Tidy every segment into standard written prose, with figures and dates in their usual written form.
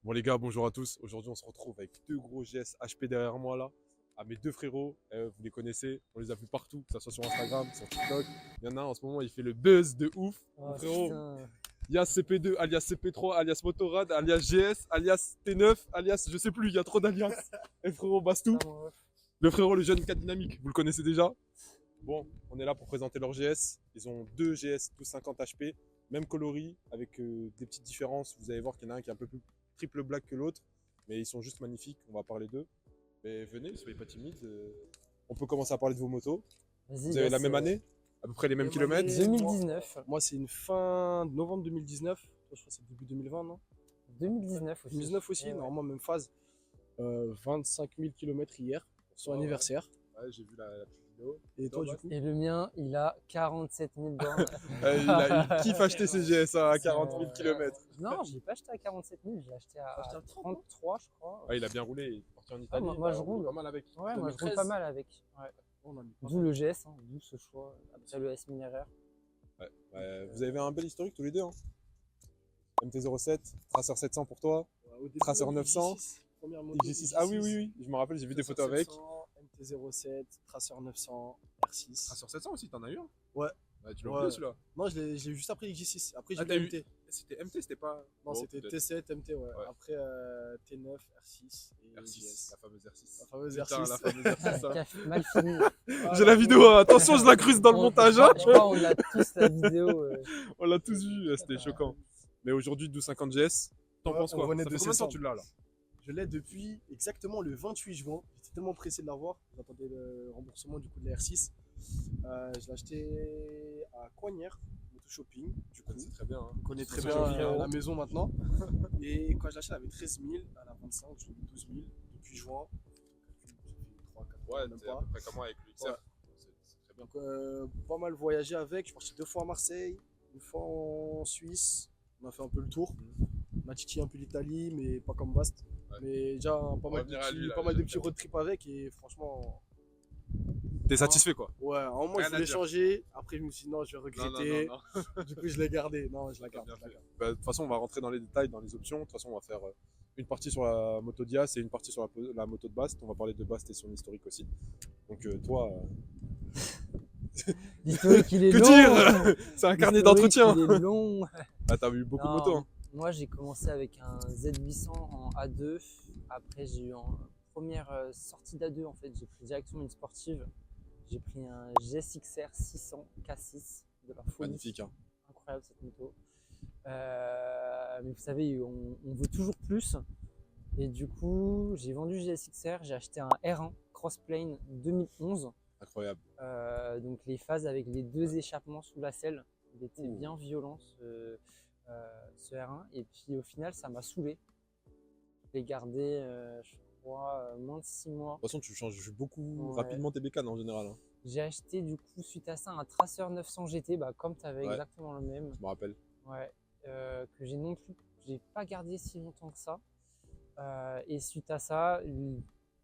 Bon les gars, bonjour à tous. Aujourd'hui on se retrouve avec deux gros GS HP derrière moi là. À mes deux frérots, vous les connaissez, on les a vus partout, que ce soit sur Instagram, sur TikTok. Il y en a un en ce moment, il fait le buzz de ouf. Mon Oh, frérot, putain. alias CP2, alias CP3, alias Motorrad, alias GS, alias T9, alias je sais plus, il y a trop d'alias. Et frérot Bastou, Putain, mon ref. le frérot, le jeune cas dynamique, vous le connaissez déjà. Bon, on est là pour présenter leur GS. Ils ont deux GS 1250 HP, même coloris, avec des petites différences. Vous allez voir qu'il y en a un qui est un peu plus triple black que l'autre, mais ils sont juste magnifiques, on va parler d'eux. Mais venez, soyez pas timides. On peut commencer à parler de vos motos. Vas-y, Vous avez la laisse, même année, à peu près les mêmes Même kilomètres. année. 2019. Moi, c'est une fin novembre 2019. Toi, je crois que c'est début 2020, non 2019 aussi. 2019 aussi, Ouais, ouais. normalement, même phase. 25 000 km hier, pour son Ouais, anniversaire. Ouais, j'ai vu la petite vidéo. Et toi, du coup Et le mien, il a 47 000 bornes. Il kiffe acheter ses GS à 40 000 km. Non, je l'ai pas acheté à 47 000, je l'ai acheté à acheté à 30, 33, je crois. Ouais, il a bien roulé, il est parti en Italie. moi, je il a roulé roule. pas mal avec. Ouais, moi je roule 2013. pas mal avec. Ouais. On a mis pas D'où le GS, hein, d'où ce choix. Après le S Minéraire. Ouais, vous avez un bel historique tous les deux. Hein. MT-07, Tracer 700 pour toi, mal. Au début, Tracer 900, XG6, première moto, XG6. Ah oui, oui, oui, je me rappelle, j'ai vu des photos avec. MT-07, Tracer 900, R6. Tracer 700 aussi, t'en as eu un? Ouais. Tu l'as Ouais. oublié celui-là? Non, je l'ai eu juste après XG6. Après, j'ai Ah, eu t'as le eu- MT. C'était MT, c'était pas. Non, Bon, c'était peut-être. T7, MT, ouais. Ouais. Après, T9, R6 et R6, GS. la fameuse R6. La fameuse Putain, R6. la fameuse R6. hein. Mal fini. J'ai la vidéo, hein. Attention, je la cruise dans le montage. Hein. Je crois on a tous la vidéo. On l'a tous vu, c'était choquant. Mais aujourd'hui, 1250 GS, t'en Ouais, penses on quoi? revenait Ça de fait combien de temps 600. tu l'as là? Je l'ai depuis exactement le 28 juin. J'étais tellement pressé de l'avoir. J'attendais le remboursement du coup de la R6. Je l'ai acheté à Coignères, Moto Shopping. Du coup, C'est très bien. Hein. on connaît très C'est bien très la maison maintenant. Et quand je l'ai acheté, elle avait 13 000. À la 25, je l'ai mis 12 000 depuis juin. Ça fait 3-4 Ouais, mois, même t'es à pas. peu près comment avec le XR? Ouais. C'est très bien. Donc, pas mal voyagé avec. Je suis parti 2 fois à Marseille, une fois en Suisse. On a fait un peu le tour. On a titillé un peu l'Italie, mais pas comme Bast. Ouais. Mais déjà pas mal, revenir à lui, là, pas mal de j'aime petits bien. road trips avec. Et franchement, T'es satisfait quoi? ouais, à un moment Rien je à voulais dire. changer. Après, je me suis dit non, je vais regretter. non. Du coup, je l'ai gardé. Non, je la T'as garde. bien je la fait. garde. Bah, de toute façon, on va rentrer dans les détails, dans les options. De toute façon, on va faire une partie sur la moto Dias et une partie sur la moto de Bast. On va parler de Bast et son historique aussi. Donc, toi, L'historique, il est que long. dire? C'est un carnet L'historique, d'entretien. Il est long. Ah, t'as vu beaucoup de Non, motos. Hein. Moi, j'ai commencé avec un Z800 en A2. Après, j'ai eu en première sortie d'A2, en fait, j'ai pris directement une sportive. J'ai pris un GSXR 600 K6 de la folie. Magnifique. Hein. Incroyable cette moto. Mais vous savez, on veut toujours plus. Et du coup, j'ai vendu GSXR, j'ai acheté un R1 Crossplane 2011. Incroyable. Donc les phases avec les deux échappements sous la selle, il était Ouh. bien violent ce R1. Et puis au final, ça m'a saoulé. Je l'ai gardé, je crois, moins de 6 mois. De toute façon, tu changes beaucoup Ouais. rapidement tes bécanes en général. Hein. J'ai acheté du coup suite à ça un Tracer 900 GT, bah, comme tu avais Ouais. exactement le même. Je me rappelle. Ouais, que j'ai pas gardé si longtemps que ça. Et suite à ça,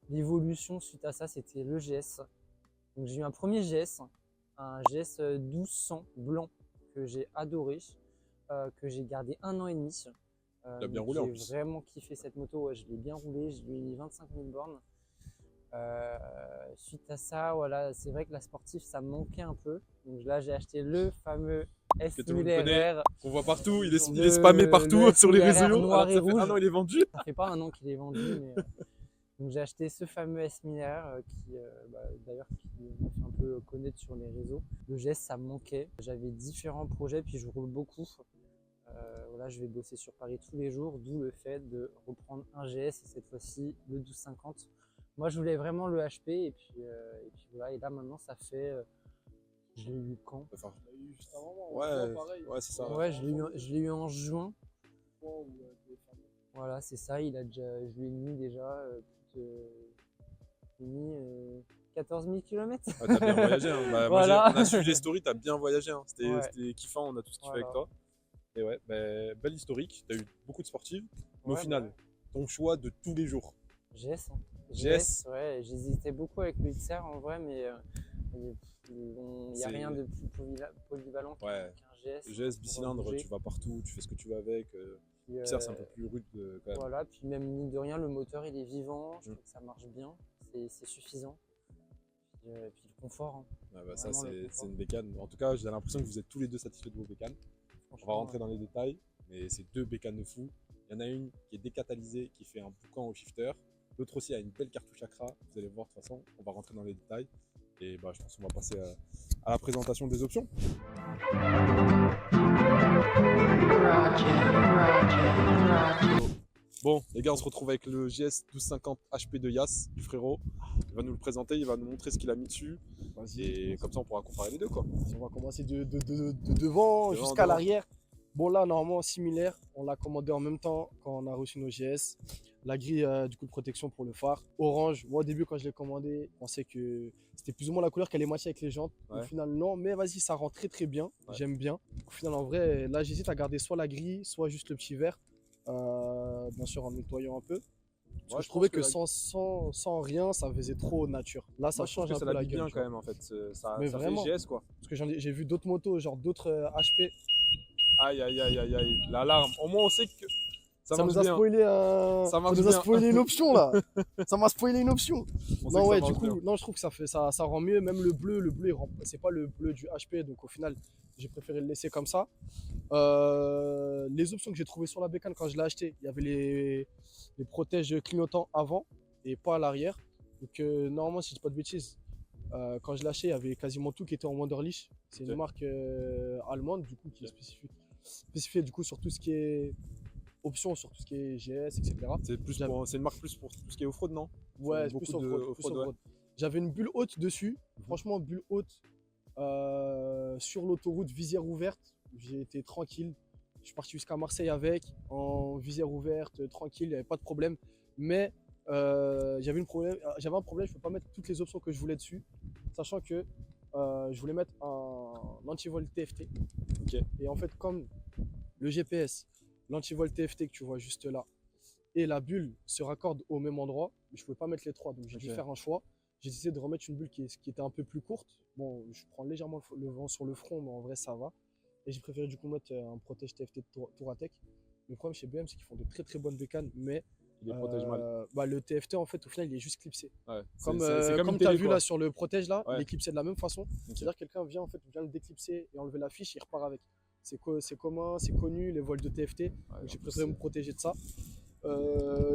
l'évolution suite à ça, c'était le GS. Donc j'ai eu un premier GS, un GS 1200 blanc que j'ai adoré, que j'ai gardé 1 an et demi. Il a bien roulé en plus. J'ai vraiment kiffé cette moto, ouais, je l'ai bien roulé, je lui ai mis 25 000 bornes. Suite à ça, voilà, c'est vrai que la sportive ça me manquait un peu. Donc là j'ai acheté le fameux S Que tout le monde Muller R. On voit partout, il est Le- spammé partout le sur les SMR réseaux. noir Alors que et ça fait rouge. un an, il est vendu. Ça fait pas un an qu'il est vendu, mais donc j'ai acheté ce fameux S Miller qui, d'ailleurs, qui m'a fait un peu connaître sur les réseaux. Le GS, ça me manquait. J'avais différents projets, puis je roule beaucoup. Voilà, je vais bosser sur Paris tous les jours, d'où le fait de reprendre un GS et cette fois-ci le 1250. Moi, je voulais vraiment le HP et puis voilà. Et là maintenant, ça fait, je l'ai eu quand? Enfin, On l'a eu juste avant. ouais, Pareil. ouais, c'est ça. Ouais, je l'ai eu en juin. Fois où, Voilà, c'est ça, je lui ai mis déjà j'ai mis 14 000 km. Ah, t'as bien voyagé. Hein. Bah, Voilà. on a suivi les stories, t'as bien voyagé. Hein. C'était Ouais. c'était kiffant, on a tous kiffé Voilà. avec toi. Et ouais, bah, bel historique. T'as eu beaucoup de sportives. Mais au Ouais, final, ouais. ton choix de tous les jours. GS. Hein. GS. Ouais, j'hésitais beaucoup avec le XR en vrai, mais il n'y C'est- a rien de plus polyvalent Ouais. qu'un GS. GS pour bicylindre, bouger. tu vas partout, tu fais ce que tu veux avec. Puis, Pixar, c'est un peu plus rude quand même. voilà, puis même mine de rien, le moteur il est vivant, je Mm. trouve que ça marche bien, c'est suffisant. Puis le confort, hein. Ah bah ça, Vraiment, le c'est confort. une bécane. En tout cas, j'ai l'impression que vous êtes tous les deux satisfaits de vos bécanes. On va Franchement, rentrer dans les détails, mais c'est deux bécanes de fou. Il y en a une qui est décatalysée, qui fait un boucan au shifter. L'autre aussi a une belle cartouche Accra. Vous allez voir de toute façon, on va rentrer dans les détails. Et bah, je pense qu'on va passer à la présentation des options. Bon, les gars, on se retrouve avec le GS 1250 HP de Yas, du frérot. Il va nous le présenter, il va nous montrer ce qu'il a mis dessus. Vas-y. Et comme ça, on pourra comparer les deux, quoi. On va commencer de devant jusqu'à devant. l'arrière. Bon, là, normalement, similaire. On l'a commandé en même temps quand on a reçu nos GS. La grille du coup de protection pour le phare. Orange. Moi, au début, quand je l'ai commandé, je pensais que c'était plus ou moins la couleur qu'elle allait matcher avec les jantes. Au Ouais. final, non. Mais vas-y, ça rend très très bien. Ouais. J'aime bien. Au final, en vrai, là, j'hésite à garder soit la grille, soit juste le petit vert. Bien sûr, en nettoyant un peu. Parce que je trouvais que sans rien, ça faisait trop nature. Là, ça Moi, je trouve change que un ça peu la l'habille gueule. bien tu quand vois. même, en fait. Ça Mais fait vraiment. GS, quoi. Parce que j'ai vu d'autres motos, genre d'autres HP. Aïe, aïe, aïe, aïe, aïe. L'alarme. Au moins, on sait que ça Ça marche nous a bien. spoilé Ça marche nous a bien. spoilé une option là. Ça m'a spoilé une option. On sait Non que ça ouais, du marche coup, bien. non, je trouve que ça rend mieux. Même le bleu, c'est pas le bleu du HP, donc au final, j'ai préféré le laisser comme ça. Les options que j'ai trouvées sur la bécane quand je l'ai acheté, il y avait les protèges clignotants avant et pas à l'arrière. Donc normalement, si je dis pas de bêtises, quand je l'ai acheté, il y avait quasiment tout qui était en Wunderlich. C'est Ok. une marque allemande du coup qui est spécifiée du coup sur tout ce qui est options, sur tout ce qui est GS, etc. C'est une marque plus pour tout ce qui est off-road, non? Ouais, Beaucoup plus de off-road, plus off-road, ouais. off-road. J'avais une bulle haute dessus. Mhm. Franchement, bulle haute sur l'autoroute, visière ouverte. J'ai été tranquille. Je suis parti jusqu'à Marseille avec, en visière ouverte, tranquille, il n'y avait pas de problème. Mais j'avais un problème, je ne peux pas mettre toutes les options que je voulais dessus, sachant que je voulais mettre un anti-vol TFT. Ok. Et en fait, comme le GPS, l'anti-vol TFT que tu vois juste là, et la bulle se raccordent au même endroit, mais je ne pouvais pas mettre les trois, donc j'ai dû Ok. faire un choix. J'ai décidé de remettre une bulle qui était un peu plus courte. Bon, je prends légèrement le vent sur le front, mais en vrai ça va. Et j'ai préféré du coup mettre un protège TFT de Touratech. Le problème chez BM, c'est qu'ils font de très très bonnes bécanes, mais Il les protège mal. bah, le TFT en fait au final il est juste clipsé. Ouais. Comme, C'est comme comme une tu as télé, vu quoi. là sur le protège là, Ouais. il est clipsé de la même façon. Ok. C'est-à-dire que quelqu'un vient le déclipser et enlever la fiche, il repart avec. C'est commun, c'est connu, les vols de TFT. Ouais, Donc en j'ai plus, préféré me protéger de ça.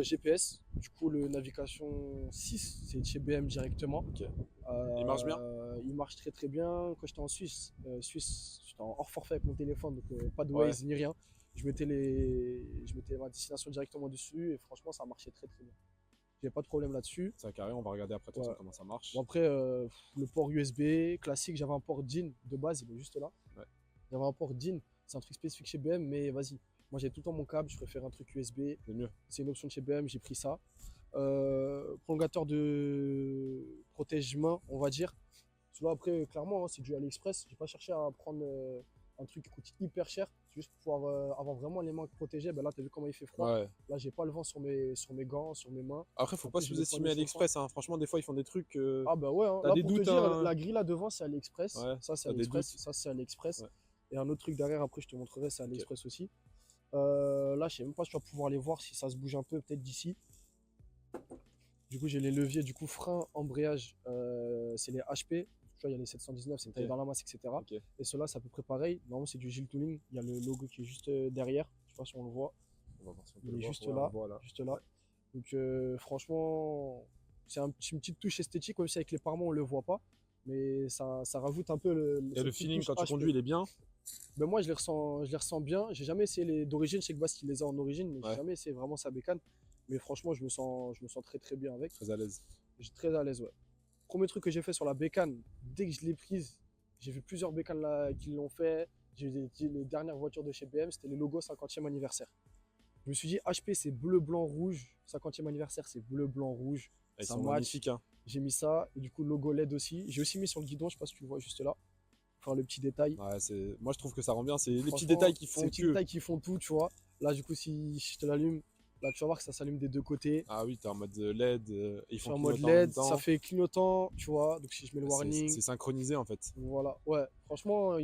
GPS, du coup le Navigation 6, c'est de chez BM directement. Ok. Il marche bien? Il marche très très bien. Quand j'étais en Suisse, j'étais en hors forfait avec mon téléphone, donc pas de Ouais. Waze ni rien. Je mettais ma destination directement dessus et franchement ça marchait très très bien. J'ai pas de problème là-dessus. Ça carré, on va regarder après de toute façon Ouais. comment ça marche. Bon, après, le port USB classique, j'avais un port DIN de base, il est juste là. Ouais. J'avais un port DIN, c'est un truc spécifique chez BM, mais vas-y. Moi j'ai tout le temps mon câble, je préfère un truc USB. C'est mieux. C'est une option de chez BM, j'ai pris ça. Prolongateur de protège-main, on va dire. Celui-là, après, clairement, hein, c'est du AliExpress. J'ai pas cherché à prendre un truc qui coûte hyper cher. C'est juste pour pouvoir avoir vraiment les mains protégées. Ben là, t'as vu comment il fait froid. Ouais. Là, j'ai pas le vent sur mes gants, sur mes mains. Après, faut En pas plus, je sous-estimer vais prendre les AliExpress, hein. Franchement, des fois, ils font des trucs. Ah bah ouais, hein. T'as Là des pour te doutes, dire, hein. la grille là devant c'est AliExpress, Ouais, ça c'est t'as des AliExpress, doutes. ça c'est AliExpress. Ouais. Et un autre truc derrière après je te montrerai c'est AliExpress aussi. Là je sais même pas si tu vas pouvoir les voir si ça se bouge un peu peut-être d'ici. Du coup j'ai les leviers du coup frein, embrayage, c'est les HP. Tu vois il y a les 719, c'est une taille Ok. dans la masse etc. Ok. Et ceux-là c'est à peu près pareil. Normalement c'est du Gilles Tooling, il y a le logo qui est juste derrière. Je sais pas si on le voit. On va voir si on peut Il le est voir. juste Ouais, là, on voit là. juste là. Donc franchement, c'est une petite touche esthétique, même si avec les parements on le voit pas, mais ça rajoute un peu Et cette le petite feeling touche quand tu HP. conduis, il est bien. Ben moi je les ressens bien. J'ai jamais essayé les d'origine, je sais que Bast il les a en origine, mais Ouais. j'ai jamais essayé vraiment sa bécane. Mais franchement je me sens très très bien avec. Très à l'aise. J'ai très à l'aise, ouais. Premier truc que j'ai fait sur la bécane, dès que je l'ai prise, j'ai vu plusieurs bécanes là qui l'ont fait. J'ai eu les dernières voitures de chez BM, c'était les logos 50e anniversaire. Je me suis dit, HP c'est bleu, blanc, rouge. 50e anniversaire, c'est bleu, blanc, rouge. Ils Ça sont match. magnifiques, hein. J'ai mis ça. Et du coup, logo LED aussi. J'ai aussi mis sur le guidon, je sais pas si tu le vois juste là. Enfin, le petit détail. Ouais, moi, je trouve que ça rend bien. C'est les petits Franchement, détails qui c'est font les petits que. détails qui font tout, tu vois. Là, du coup, si je te l'allume, là, tu vas voir que ça s'allume des deux côtés. Ah oui, t'es en mode LED. Ils Je suis font en mode clignotant en même LED, temps. ça fait clignotant, tu vois. Donc, si je mets le warning. C'est synchronisé en fait. Voilà, ouais, franchement,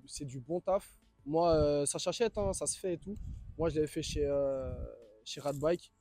c'est du bon taf. Moi, ça s'achète, hein, ça se fait et tout. Moi, je l'avais fait chez Radbike.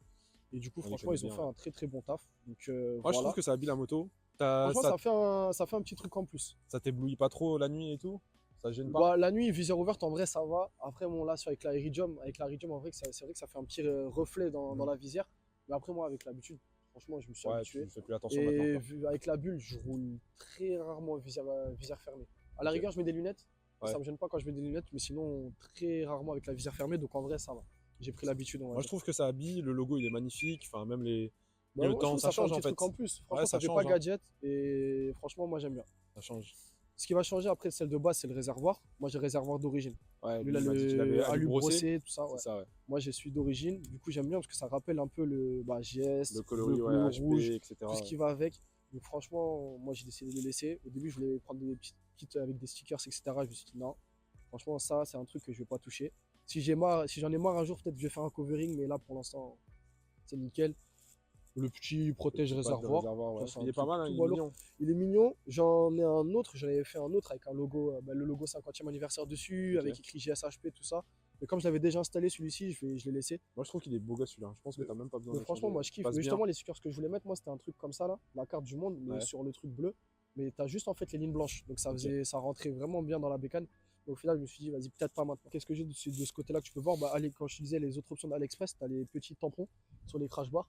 Et du coup, On les franchement, connaît ils ont bien, fait ouais. un très très bon taf. Donc Moi, je voilà. trouve que ça habille la moto. Franchement, ça fait un petit truc en plus. Ça t'éblouit pas trop la nuit et tout? Ça gêne pas? Bah, la nuit, visière ouverte, en vrai, ça va. Après, bon, là, avec la Iridium, en vrai, c'est vrai que ça fait un petit reflet dans la visière. Mais après, moi, avec l'habitude, franchement, je me suis Ouais, habitué. tu fais plus attention maintenant, Et quoi. avec la bulle, je roule très rarement visière fermée. À la Ok. rigueur, je mets des lunettes. Ouais. Ça me gêne pas quand je mets des lunettes, mais sinon, très rarement avec la visière fermée. Donc, en vrai, ça va. J'ai pris l'habitude, on va Moi, je dire. trouve que ça habille. Le logo, il est magnifique. Enfin, même les. Bah, Et le moi, je temps, trouve que ça ça fait un change en petit fait. truc en plus. Franchement, Ouais, ça ça fait change, pas hein. gadget. Et franchement, moi, j'aime bien. Ça change. Ce qui va changer après, celle de base, c'est le réservoir. Moi, j'ai le réservoir d'origine. Ouais, Lui, lui, là, il m'a dit qu'il avait le alu alu brossé. brossé, tout ça. Ouais. C'est ça, ouais. Moi, j'ai celui d'origine. Du coup, j'aime bien parce que ça rappelle un peu le GS, Le coloris, bleu, ouais, bleu, HP, rouge, etc. tout ce qui va avec. Donc, franchement, moi, j'ai décidé de le laisser. Au début, je voulais prendre des petites kits avec des stickers, etc. Je me suis dit non. Franchement, ça, c'est un truc que je vais pas toucher. Si j'en ai marre un jour, peut-être que je vais faire un covering, mais là, pour l'instant, c'est nickel. Le petit protège Le petit pack de réservoir. réservoir, ouais. Ça, c'est un Il est pas truc mal, hein, tout il est ballot. mignon. Il est mignon. J'en ai un autre. J'en avais fait un autre avec un logo, le logo 50e anniversaire dessus, Ok. avec écrit GSHP, tout ça. Mais comme je l'avais déjà installé celui-ci, je l'ai laissé. Moi, je trouve qu'il est beau gosse celui-là. Je pense que t'as même pas besoin Mais de franchement, changer. moi je kiffe. Passe Mais bien. justement, les stickers que je voulais mettre, moi c'était un truc comme ça là, la carte du monde, mais Ouais. sur le truc bleu. Mais t'as juste en fait les lignes blanches. Donc Ok. ça rentrait vraiment bien dans la bécane. Mais au final, je me suis dit, vas-y, peut-être pas maintenant. Qu'est-ce que j'ai de ce côté-là que tu peux voir? Bah, allez, quand je te disais les autres options d'AliExpress, t'as les petits tampons sur les crash bars.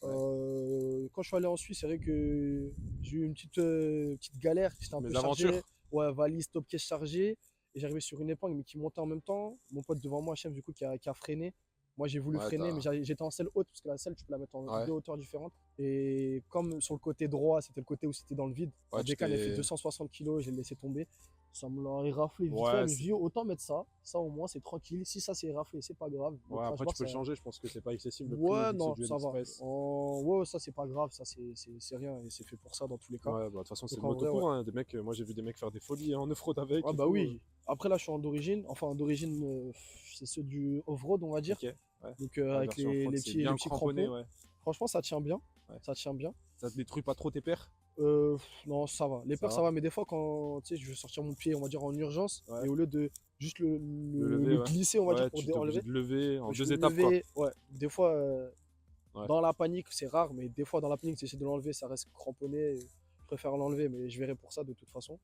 Quand je suis allé en Suisse, c'est vrai que j'ai eu une petite galère. J'étais un Mes peu chargé. aventures. Ouais, valise, top caisse chargée. Et j'arrivais sur une épingle, mais qui montait en même temps. Mon pote devant moi, chef, du coup, qui a freiné. Moi, j'ai voulu Ouais, freiner, t'as- mais j'étais en selle haute, parce que la selle, tu peux la mettre en Ouais. deux hauteurs différentes. Et comme sur le côté droit, c'était le côté où c'était dans le vide, Ouais, la tu bécane, elle t'es- fait 260 kg, je l'ai laissé tomber. Ça me l'a éraflé vite Ouais, fait, mais c'est- je dis autant mettre ça. Ça, au moins, c'est tranquille. Si ça, c'est éraflé, c'est pas grave. Le Ouais, crash après, bar, tu peux le ça- changer. Je pense que c'est pas excessif le prix. Ouais, vu que non, c'est du ça va. AliExpress. Ouais, ça, c'est pas grave. Ça, c'est rien. Et c'est fait pour ça dans tous les cas. Ouais, bah, de toute façon, c'est Donc, le en moto vrai, pour, hein. Des mecs, moi, j'ai vu des mecs faire des folies hein, en off-road avec. Ah et bah tout. oui. Après là je suis d'origine, enfin d'origine c'est ceux du off-road on va dire. Ok. Ouais. Donc La avec version off-road, c'est bien les petits cramponné, crampons. ouais. Franchement ça tient bien. Ouais. Ça tient bien. Ça te détruit pas trop tes paires. Non ça va. Les Ça peurs va. ça va, mais des fois quand tu sais je veux sortir mon pied on va dire en urgence Ouais. et au lieu de juste Le lever, le ouais. glisser on va Ouais, dire pour tu es obligé enlever. de lever en je deux vais étapes, quoi. lever, ouais. Des fois Ouais. dans la panique c'est rare, mais des fois dans la panique tu essaies de l'enlever ça reste cramponné. Je préfère l'enlever mais je verrai pour ça de toute façon.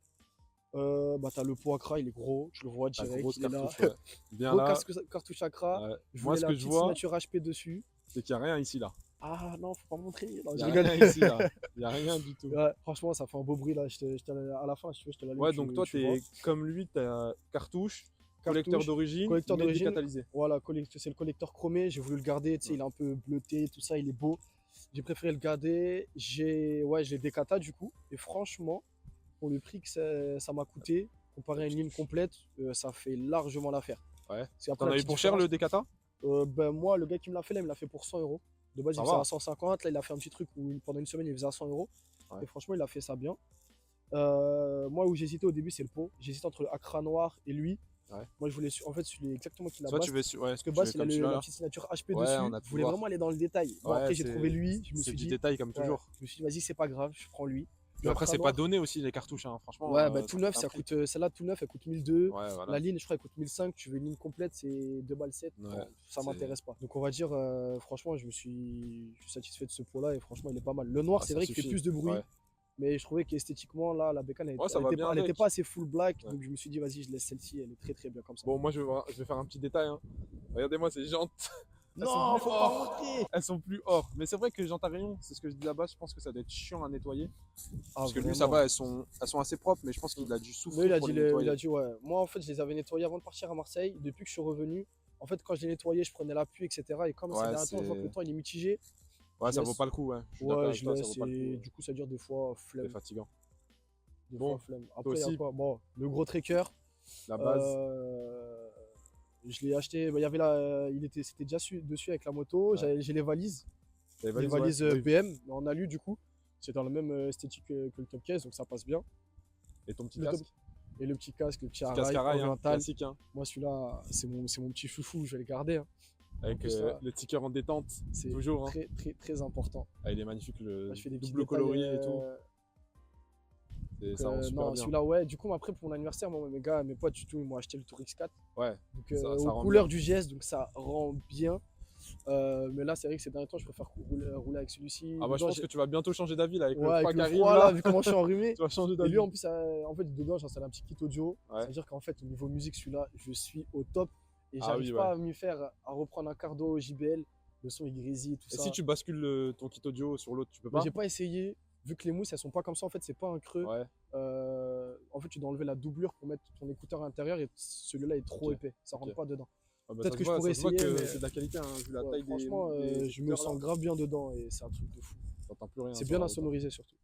Bah t'as le pot Accra, il est gros, tu le vois Ta direct, grosse il est là. cartouche, ouais. Bien Gros là. cartouche Accra. Ouais. Je Moi, voulais ce la que je petite vois, signature HP dessus. c'est qu'il n'y a rien ici, là. Ah non, faut pas montrer. Non, Il je n'y a rigole. rien ici, là. Il n'y a rien du tout. Ouais, franchement, ça fait un beau bruit là. À la fin, si tu veux, je te l'allume. Ouais, donc toi, tu vois. t'es comme lui, t'as cartouche, collecteur Cartouche, d'origine, collecteur mais d'origine. décatalyser. Voilà, c'est le collecteur chromé. J'ai voulu le garder. Tu sais, Ouais. il est un peu bleuté, tout ça, il est beau. J'ai préféré le garder. Je l'ai décata du coup. Et franchement, pour le prix que ça m'a coûté, comparé à une ligne complète, ça fait largement l'affaire. Ouais. Parce qu'après, T'en la as eu petite pour cher différence, le Decata? ben moi, le gars qui me l'a fait là, il me l'a fait pour 100 euros. De base, Ça il faisait va. à 150. Là, il a fait un petit truc où pendant une semaine, il faisait à 100 euros. Ouais. Et franchement, il a fait ça bien. Moi, où j'hésitais au début, c'est le pot. J'hésitais entre le Accra noir et lui. Ouais. Moi, je voulais en fait celui exactement qui l'a Soit Bass. tu veux, ouais, Parce que tu Bass, veux il a comme celui-là, la là. petite signature HP Ouais, dessus. on a Je pu voulais voir. vraiment aller dans le détail. Bon, Ouais, après, j'ai c'est- trouvé lui. Je me C'est suis du dit, détail comme ouais, toujours. je me suis dit, vas-y, c'est pas grave, je prends lui. Puis Le après, Accra c'est noir, pas donné aussi les cartouches, hein. Franchement. ouais, bah, ça tout neuf, coûte un ça prix. coûte. Celle-là, tout neuf, elle coûte 1002. Ouais, voilà. La ligne, je crois, elle coûte 1005. Tu veux une ligne complète, c'est 2 balles 7. Ouais, Bon, ça c'est- m'intéresse pas. Donc, on va dire, franchement, je suis satisfait de ce pot-là et franchement, il est pas mal. Le noir, Ah, c'est ça vrai qu'il fait suffit. plus de bruit. Ouais. Mais je trouvais qu'esthétiquement, là, la bécane, Ouais, ça va bien elle était avec. pas assez full black. Ouais. Donc, je me suis dit, vas-y, je laisse celle-ci. Elle est très, très bien comme ça. Bon, moi, je vais faire un petit détail, hein. Regardez-moi ces jantes. elles sont non, plus faut or. pas montrer. Elles sont plus or. Mais c'est vrai que jantes à rayon, c'est ce que je dis là-bas. Je pense que ça doit être chiant à nettoyer. Ah, Parce que lui, vraiment. ça va, elles sont assez propres, mais je pense qu'il a dû souffrir Mais pour les nettoyer. il a dit, ouais. Moi, en fait, je les avais nettoyés avant de partir à Marseille. Depuis que je suis revenu, en fait, quand je les nettoyais, je prenais l'appui, etc. Et comme ces Ouais, derniers temps, je vois que c'est- le temps, il est mitigé. Ouais, je ça laisse. vaut pas le coup, ouais. Je suis d'accord Ouais, avec je toi, ça laisse. vaut pas le Et coup. du coup, ça dure des fois C'est flemme. fatigant. Des Bon, fois flemme. Après, il y a aussi. quoi? Bon, le gros tracker. La base. Je l'ai acheté. Bah, il y avait c'était déjà dessus avec la moto. Ouais. J'ai les valises. Les Les ouais. valises Oui. BM, mais en alu du coup. C'est dans la même esthétique que le top case, donc ça passe bien. Et ton petit Le casque. Et le petit casque, le petit Petit Arai casque à rail, hein, oriental. classique, hein. Moi, celui-là, c'est mon petit foufou, je vais le garder. Hein. Avec plus, là, le sticker en détente. C'est Toujours, hein. très, très, très important. Ah, il est magnifique, le Là, je fais des petits double détails, coloris et tout. Ça rend super non, bien. celui-là, ouais. Du coup, après, pour mon anniversaire, moi, mes potes, du tout, ils m'ont acheté le Tour X4. Ouais. Donc, Ça aux rend couleurs du GS, donc ça rend bien. Mais là, c'est vrai que ces derniers temps, je préfère rouler avec celui-ci. Ah, moi, je Dedans, pense que tu vas bientôt changer d'avis là, avec ouais, le avec froid le qui arrive froid, là. là, vu comment je suis enrhumé. Tu vas changer Et d'avis. lui, en plus, en fait, dedans, j'ai installé un petit kit audio. Ouais. Ça veut dire qu'en fait, au niveau musique, celui-là, je suis au top. Et Ah j'arrive oui, pas à m'y faire à reprendre un cardo JBL. Le son, il grésille, tout Et ça. si tu bascules ton kit audio sur l'autre, tu peux Mais pas? j'ai pas essayé. Vu que les mousses, elles sont pas comme ça, en fait, c'est pas un creux. Ouais. En fait, tu dois enlever la doublure pour mettre ton écouteur à l'intérieur et celui-là est trop Ok. épais. Ça rentre Ok. pas dedans. Ah bah, Peut-être ça que se je voit, pourrais ça se voit essayer, que mais c'est de la qualité, hein, vu la ouais, taille franchement, des je me écouteurs, sens là. grave bien dedans et c'est un truc de fou. T'entends plus rien. C'est sur bien la route, hein. insonorisé surtout.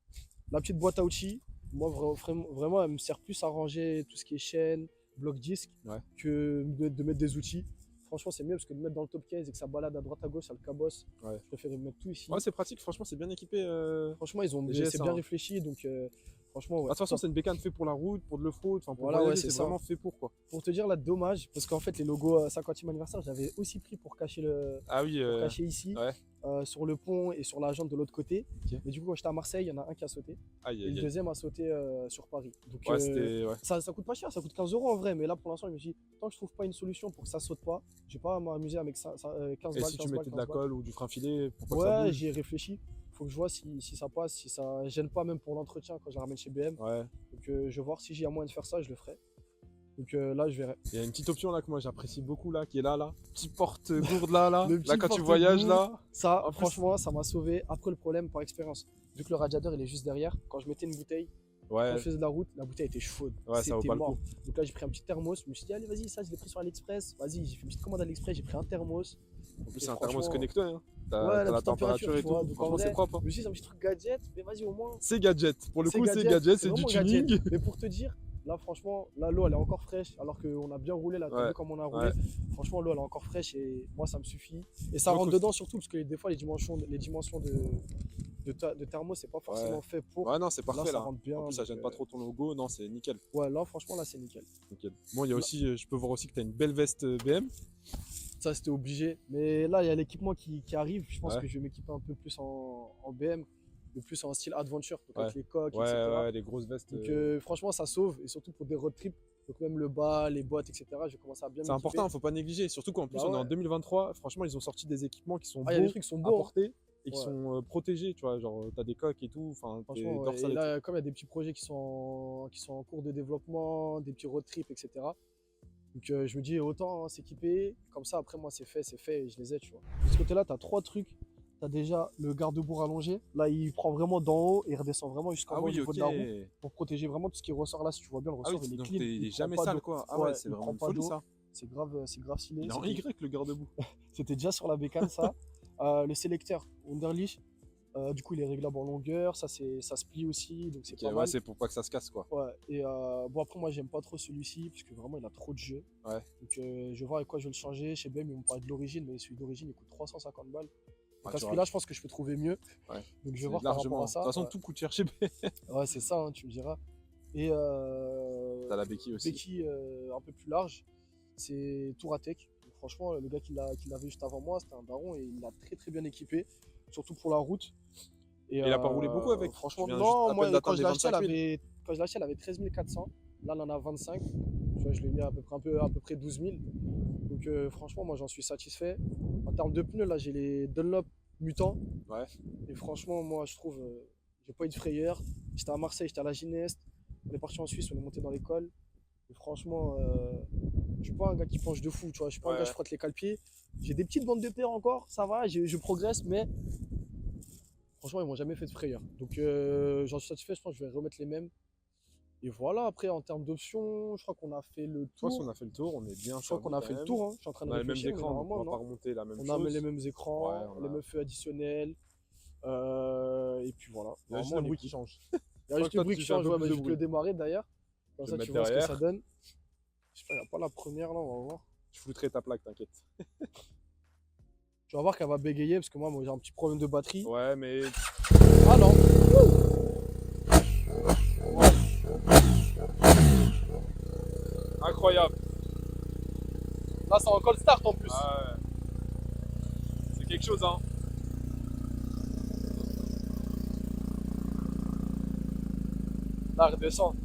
La petite boîte à outils, moi vraiment, elle me sert plus à ranger tout ce qui est chaîne, bloc disque, Ouais. que de mettre des outils. Franchement, c'est mieux parce que de mettre dans le top case et que ça balade à droite à gauche, ça le cabosse. Ouais. Je préfère mettre tout ici. Ouais, c'est pratique, franchement, c'est bien équipé. Franchement, les GS, c'est bien hein. réfléchi, donc franchement, ouais. De toute façon, c'est une bécane fait pour la route, pour de l'off-road, enfin pour Voilà, voyager, ouais, c'est c'est ça. vraiment fait pour quoi. Pour te dire là, dommage, parce qu'en fait, les logos 50e anniversaire, j'avais aussi pris pour cacher Ah oui, cacher ici, ouais. sur le pont et sur la jambe de l'autre côté. Ok. Mais du coup, quand j'étais à Marseille, il y en a un qui a sauté. Aïe, Et aïe, le aïe. deuxième a sauté sur Paris. Donc Ouais, c'était. Ouais. ça coûte pas cher, ça coûte 15 € en vrai. Mais là, pour l'instant, je me suis dit, tant que je trouve pas une solution pour que ça saute pas, je vais pas m'amuser avec 15 Et balles. si tu 15 balles, mettais de la 15 balles. colle ou du frein filé pour pas que ça Ouais, bouge? j'y ai réfléchi. Faut que je vois si ça passe, si ça gêne pas même pour l'entretien quand je la ramène chez BM. Ouais. Donc je vais voir si j'ai moyen de faire ça, je le ferai. Donc là, je verrai. Il y a une petite option là que moi j'apprécie beaucoup là, qui est là. Petit porte-gourde là. Le petit Là, quand tu porte-gourde. voyages là. Ça, En plus- franchement, ça m'a sauvé. Après, le problème, par expérience, vu que le radiateur il est juste derrière, quand je mettais une bouteille, quand Ouais, je faisais de la route, la bouteille était chaude. ouais, ça vaut C'était pas le mort. coup. Donc là, j'ai pris un petit thermos. Je me suis dit, allez, vas-y, ça, je l'ai pris sur AliExpress. Vas-y, j'ai fait une petite commande AliExpress, j'ai pris un thermos. En plus, Et c'est un thermos franchement, connecté. Hein. T'as ouais, t'as la la petite température, température et tu vois. tout. Donc, en Franchement, vrai, c'est propre. Hein. Je me suis dit, c'est un petit truc gadget, mais vas-y, au moins. C'est gadget. Pour le C'est coup, c'est gadget, c'est du vraiment tuning. gadget. Mais pour te dire, là, franchement, là, l'eau, elle est encore fraîche. Alors qu'on a bien roulé, là, t'as Ouais, vu comme on a roulé. ouais. Franchement, l'eau, elle est encore fraîche et moi, ça me suffit. Et ça Donc, rentre dedans surtout parce que des fois, les dimensions de thermos, c'est pas forcément fait pour. Ouais, non, c'est Là, parfait ça là. rentre bien. En plus, ça donc, gêne pas trop ton logo. Non, c'est nickel. Ouais, là, franchement, là, c'est nickel. Nickel. Bon, il y a aussi, je peux voir aussi que tu as une belle veste BM. Ça, c'était obligé. Mais là, il y a l'équipement qui arrive. Je pense Ouais. que je vais m'équiper un peu plus en BM, mais plus en style adventure, donc Ouais. avec les coques, Ouais, etc. ouais, les grosses vestes. Donc, franchement, ça sauve. Et surtout pour des road trips. Donc, même le bas, les boîtes, etc. Je vais commencer à bien C'est m'équiper. important, faut pas négliger. Surtout qu'en plus, Bah on est en ouais. 2023. Franchement, ils ont sorti des équipements qui sont Ah, il y a des beaux trucs qui sont à beaux. Hein. porter et qui Ouais. sont protégés. Tu vois, genre, t'as des coques et tout. Enfin, t'es Franchement, ouais. dorsal Et et tout. là, comme il y a des petits projets qui sont en cours de développement, des petits road trips, etc. Donc je me dis autant s'équiper, comme ça après moi c'est fait et je les ai, tu vois. De ce côté-là, tu as 3 trucs. Tu as déjà le garde-boue rallongé. Là, il prend vraiment d'en haut et il redescend vraiment jusqu'en Ah bas au oui, niveau ok. de la roue pour protéger vraiment tout ce qui ressort là. Si tu vois bien, le Ah oui, ressort il est donc clean. il est prend jamais pas sale d'eau. quoi. Ah ouais, c'est il vraiment prend une pas folie d'eau. ça. C'est grave stylé. Il est en C'était- Y le garde-boue. C'était déjà sur la bécane ça. Le sélecteur Wunderlich, du coup il est réglable en longueur, ça se plie aussi, donc c'est Ok, pas ouais, mal. c'est pour pas que ça se casse quoi. Ouais, et bon après moi j'aime pas trop celui-ci parce que vraiment il a trop de jeux. Ouais. Donc je vais voir avec quoi je vais le changer. Chez BM ils m'ont parlé de l'origine, mais celui d'origine il coûte 350 balles. Donc Ouais, à ce prix-là je pense que je peux trouver mieux. Ouais. Donc je C'est vais voir par rapport largement. à ça. De toute façon, tout coûte cher chez B. Ouais, c'est ça, hein, tu me diras. Et T'as la béquille aussi. béquille un peu plus large, c'est Touratech. Donc, franchement le gars qui l'avait juste avant moi c'était un daron et il l'a très bien équipé, surtout pour la route. Et il a pas roulé beaucoup avec. Franchement, Tu viens non, juste à moi peine quand d'atteindre je les l'ai acheté, 25 000. quand je l'ai acheté, elle avait 13 400. Là, elle en a 25. Tu vois, je l'ai mis à peu près 12 000. Donc, franchement, moi, j'en suis satisfait. En termes de pneus, là, j'ai les Dunlop Mutant. Ouais. Et franchement, moi, je trouve, j'ai pas eu de frayeur. J'étais à Marseille, j'étais à la Gineste. On est parti en Suisse, on est monté dans l'école. Et franchement, je suis pas un gars qui penche de fou, tu vois. Je suis pas un Ouais. gars, je frotte les cale-pieds. J'ai des petites bandes de paire encore, ça va, je progresse, mais franchement, ils m'ont jamais fait de frayeur. Donc, j'en suis satisfait, je pense que je vais remettre les mêmes. Et voilà, après, en termes d'options, je crois qu'on a fait le Je pense tour. qu'on a fait le tour, on est bien. Je crois qu'on a fait le tour, hein. Je suis en train de On a les mêmes réfléchir, mais écrans, donc normalement, on va pas non. remonter la même On chose. a les mêmes écrans, Ouais, on les a- mêmes feux additionnels. Et puis voilà. Il y a juste Normalement, le on est bruit cool. qui change. Il y a crois juste que le toi, bruit tu qui fais un change, peu ouais, plus bah, de je vais te bruit. le démarrer d'ailleurs. Comme Je ça, vais tu mettre vois ce que ça derrière. donne. Je sais pas, il n'y a pas la première là, on va voir. Je flouterai ta plaque, t'inquiète. Tu vas voir qu'elle va bégayer parce que moi j'ai un petit problème de batterie. Ouais, mais Ah non! incroyable. Là, c'est en cold start en plus. Ah ouais. C'est quelque chose, hein. Là, redescend.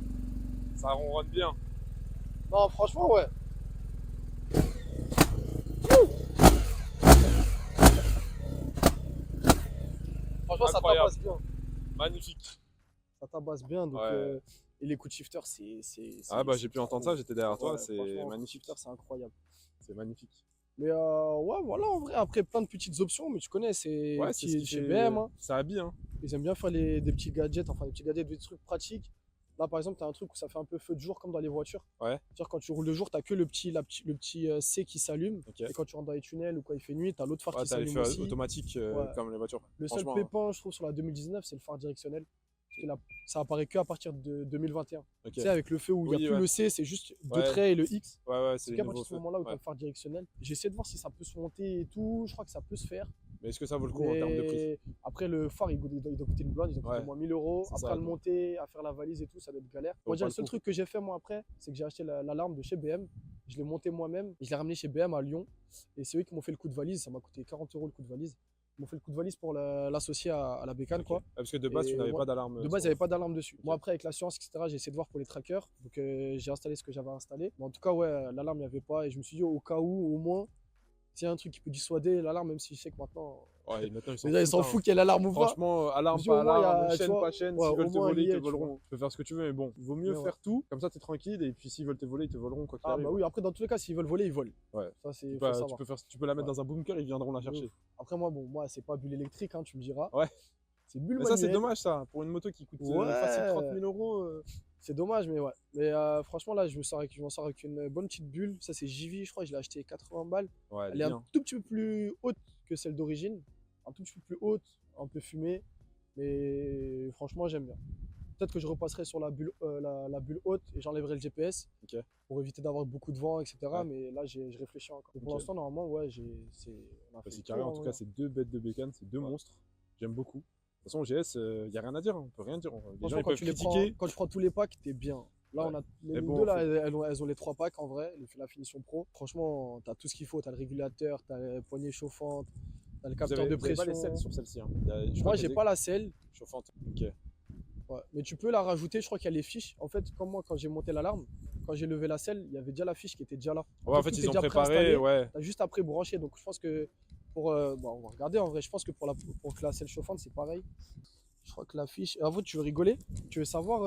Ça ronronne bien. Non, franchement, ouais. Franchement, ça Incroyable. tabasse bien. Magnifique. Ça tabasse bien. Donc, Ouais. et les coups de shifter, c'est. Ah bah j'ai pu entendre ça, j'étais derrière toi, Ouais, c'est franchement, magnifique. shifter, c'est incroyable. C'est magnifique. Mais ouais, voilà, en vrai, après plein de petites options, mais tu connais, c'est Ouais, c'est ce qui chez fait... BM, hein. Ça habille, hein. Ils aiment bien faire des petits gadgets, enfin des petits gadgets, des trucs pratiques. Là, par exemple, tu as un truc où ça fait un peu feu de jour comme dans les voitures. Ouais. C'est-à-dire quand tu roules le jour, tu n'as que le petit C qui s'allume. Ok. Et quand tu rentres dans les tunnels ou quand il fait nuit, tu as l'autre phare Ouais, qui t'as les s'allume feux aussi. automatiques Ouais. comme les voitures. Le seul Franchement, pépin, je trouve, sur la 2019, c'est le phare directionnel. Parce que là, ça apparaît que à partir de 2021. ok. Tu sais, avec le feu où il n'y Oui, a plus ouais. le C, c'est juste deux Ouais. traits et le X. Ouais, c'est C'est les qu'à nouveaux partir de ce feux. moment-là où tu as Ouais. le phare directionnel. J'essaie de voir si ça peut se monter et tout. Je crois que ça peut se faire. Mais est-ce que ça vaut le coup en termes de prix? Mais après, le phare, il doit coûter une blinde, il doit coûter Ouais. au moins 1000 euros. C'est Après, ça, à le donc. monter, à faire la valise et tout, ça doit être galère. vaut Moi, déjà, pas le le seul coup. truc que j'ai fait, moi, après, c'est que j'ai acheté l'alarme de chez BM. Je l'ai monté moi-même et je l'ai ramené chez BM à Lyon. Et c'est eux qui m'ont fait le coup de valise. Ça m'a coûté 40 euros le coup de valise. Ils m'ont fait le coup de valise pour l'associer à la bécane, Ok. quoi. Ah, parce que de base, Et tu n'avais moi, pas d'alarme. De base, il n'y avait pas d'alarme dessus. Ok. Moi, après, avec l'assurance, etc., j'ai essayé de voir pour les trackers. Donc, j'ai installé ce que j'avais installé. Mais en tout cas, ouais, l'alarme, il n'y avait pas. Et je me suis dit, au cas où, au moins, s'il y a un truc qui peut dissuader l'alarme, même si je sais que maintenant, Ouais, et maintenant, déjà, ils s'en foutent qu'il y ait l'alarme ou pas. Franchement, alarme, Je dis, au pas moins, il y a, alarme, tu chaîne, vois, pas chaîne, ouais, s'ils au veulent te moins, voler, il y ils te est, tu vois. voleront. Tu peux faire ce que tu veux, mais bon, vaut mieux Mais ouais. faire tout, comme ça t'es tranquille, et puis s'ils veulent te voler, ils te voleront quoi qu'il Ah arrive. bah oui, après dans tous les cas, s'ils veulent voler, ils volent. Ouais. Ça, c'est Tu faut peux, savoir. tu peux la mettre Ouais. dans un bunker, ils viendront la De chercher. ouf. Après moi, c'est pas bulle électrique, hein, tu me diras. Ouais. C'est bulle Mais ça, c'est manuelle. dommage, ça, pour une moto qui coûte Ouais. facile 30 000 euros. C'est dommage, mais ouais. Mais franchement, là, je m'en sors avec une bonne petite bulle. Ça, c'est JV, je crois, je l'ai acheté 80 balles. Ouais, Elle est un bien. tout petit peu plus haute que celle d'origine. Un tout petit peu plus haute, un peu fumée. Mais franchement, j'aime bien. Peut-être que je repasserai sur la bulle haute et j'enlèverai le GPS Ok. pour éviter d'avoir beaucoup de vent, etc. Ouais. Mais là, je réfléchis encore. Et pour Ok. l'instant, normalement, ouais, on a fait C'est le carré, tour, en hein, tout ouais. cas, c'est deux bêtes de bécane, c'est deux Ouais. monstres. J'aime beaucoup. De toute façon, GS, il n'y a rien à dire, hein, on peut rien dire. Les gens, Franchement, ils peuvent critiquer. quand tu prends tous les packs, t'es bien. Là, Ouais. on a Mais les bon, deux, là, faut- elles ont les 3 packs en vrai, la finition pro. Franchement, t'as tout ce qu'il faut. T'as le régulateur, t'as la poignée chauffante, t'as le capteur de Vous avez pas pression. les selles sur celle-ci. Hein. Moi, j'ai pas la selle. chauffante. Ok. Ouais. Mais tu peux la rajouter, je crois qu'il y a les fiches. En fait, comme moi, quand j'ai monté l'alarme, quand j'ai levé la selle, il y avait déjà la fiche qui était déjà là. Ouais, en fait, tout est ils ont déjà préparé, préinstallé. ouais. T'as juste après branché. Donc, je pense que pour. Bon, on va regarder en vrai. Je pense que pour que la selle chauffante, c'est pareil. Je crois que la fiche. En fait, tu veux rigoler? Tu veux savoir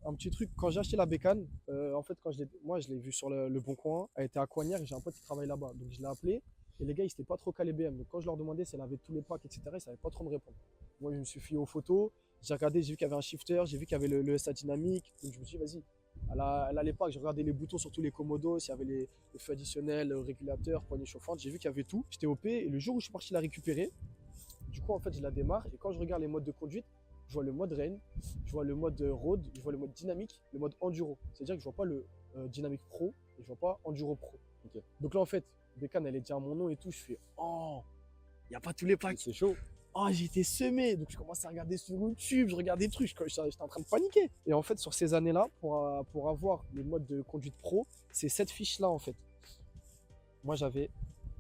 un petit truc? Quand j'ai acheté la bécane, en fait, moi, je l'ai vu sur le Bon Coin. Elle était à Coignères et j'ai un pote qui travaille là-bas. Donc, je l'ai appelé. Et les gars, ils s'étaient pas trop calés BM. Donc, quand je leur demandais si elle avait tous les packs, etc., ils savaient pas trop me répondre. Moi, je me suis fié aux photos. J'ai regardé, j'ai vu qu'il y avait un shifter, j'ai vu qu'il y avait le SA dynamique. Donc, je me suis dit, vas-y. Elle a les packs. J'ai regardé les boutons sur tous les commodos, s'il y avait les feux additionnels, le régulateur, poignée chauffante. J'ai vu qu'il y avait tout. J'étais OP. Et le jour où je suis parti la récupérer, du coup, en fait, je la démarre. Et quand je regarde les modes de conduite, je vois le mode rain, je vois le mode road, je vois le mode dynamique, le mode enduro. C'est-à-dire que je vois pas le dynamique pro et je vois pas enduro pro. Ok. Donc là, en fait, bécane, elle est déjà à mon nom et tout. Je fais, oh, il n'y a pas tous les packs. C'est chaud. Oh, j'ai été semé. Donc je commence à regarder sur YouTube, je regarde des trucs. J'étais en train de paniquer. Et en fait, sur ces années-là, pour avoir les modes de conduite pro, c'est cette fiche-là, en fait. Moi, j'avais,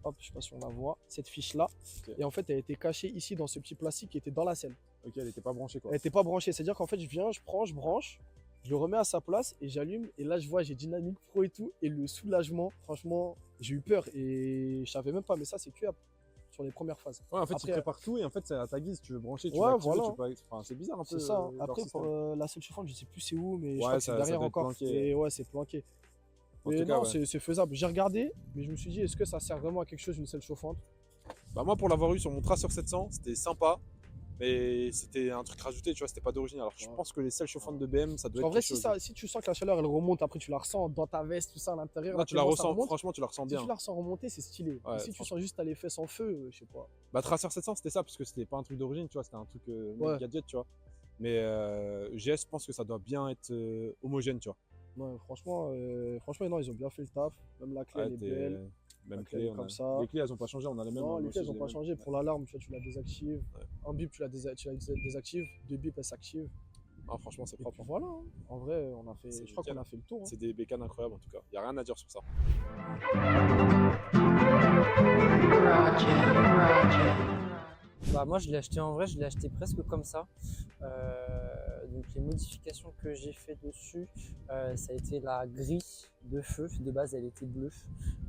hop, je sais pas si on la voit, cette fiche-là. Ok. Et en fait, elle était cachée ici dans ce petit plastique qui était dans la selle. Ok, elle était pas branchée quoi. Elle n'était pas branchée. C'est-à-dire qu'en fait, je viens, je prends, je branche, je le remets à sa place et j'allume. Et là, je vois, j'ai dynamique pro et tout. Et le soulagement, franchement, j'ai eu peur. Et je savais même pas, mais ça, c'est que sur les premières phases. Ouais, en fait, Après, ils préparent tout et en fait, c'est à ta guise. Tu veux brancher, tu Ouais, veux activer, voilà. tu peux... Enfin, c'est bizarre un peu. C'est ça. Hein. leur Après, système. pour la selle chauffante, je sais plus c'est où, mais je Ouais, crois que c'est ça derrière doit être encore. planqué. Et ouais, c'est planqué. En Mais tout cas, non, ouais. c'est faisable. J'ai regardé, mais je me suis dit, est-ce que ça sert vraiment à quelque chose, une selle chauffante? Bah, moi, pour l'avoir eu sur mon Tracer 700, c'était sympa. Mais c'était un truc rajouté, tu vois, c'était pas d'origine. Alors que je Ouais. pense que les selles chauffantes de BM, ça doit En être vrai, quelque chose. si tu sens que la chaleur, elle remonte, après tu la ressens dans ta veste, tout ça à l'intérieur. Là, tu la tellement ça ressens, remonte. franchement, tu la ressens Si bien. tu la ressens remonter, c'est stylé. Ouais, Et si tu franchement. sens juste t'as les fesses en feu, je sais pas. Bah, Tracer 700, c'était ça, parce que c'était pas un truc d'origine, tu vois, c'était un truc Ouais. gadget, tu vois. Mais GS, je pense que ça doit bien être homogène, tu vois. Ouais, franchement, non, ils ont bien fait le taf. Même la clé, Ouais, elle est belle. Même La clé, clé, elle est comme ça. les clés, elles ont pas changé, on a les mêmes. Non, hein, les moi clés, aussi, elles j'ai n'ont pas les changé. mêmes. Pour l'alarme, tu la désactives. Ouais. Un bip, tu la désactives. Deux bips, elles s'activent. Ah, franchement, c'est Et propre. puis voilà. Hein. En vrai, C'est je crois nickel. qu'on a fait le tour. Hein. C'est des bécanes incroyables, en tout cas. Il n'y a rien à dire sur ça. Bah moi je l'ai acheté en vrai, je l'ai acheté presque comme ça. Donc les modifications que j'ai fait dessus, ça a été la grille de feu. De base, elle était bleue.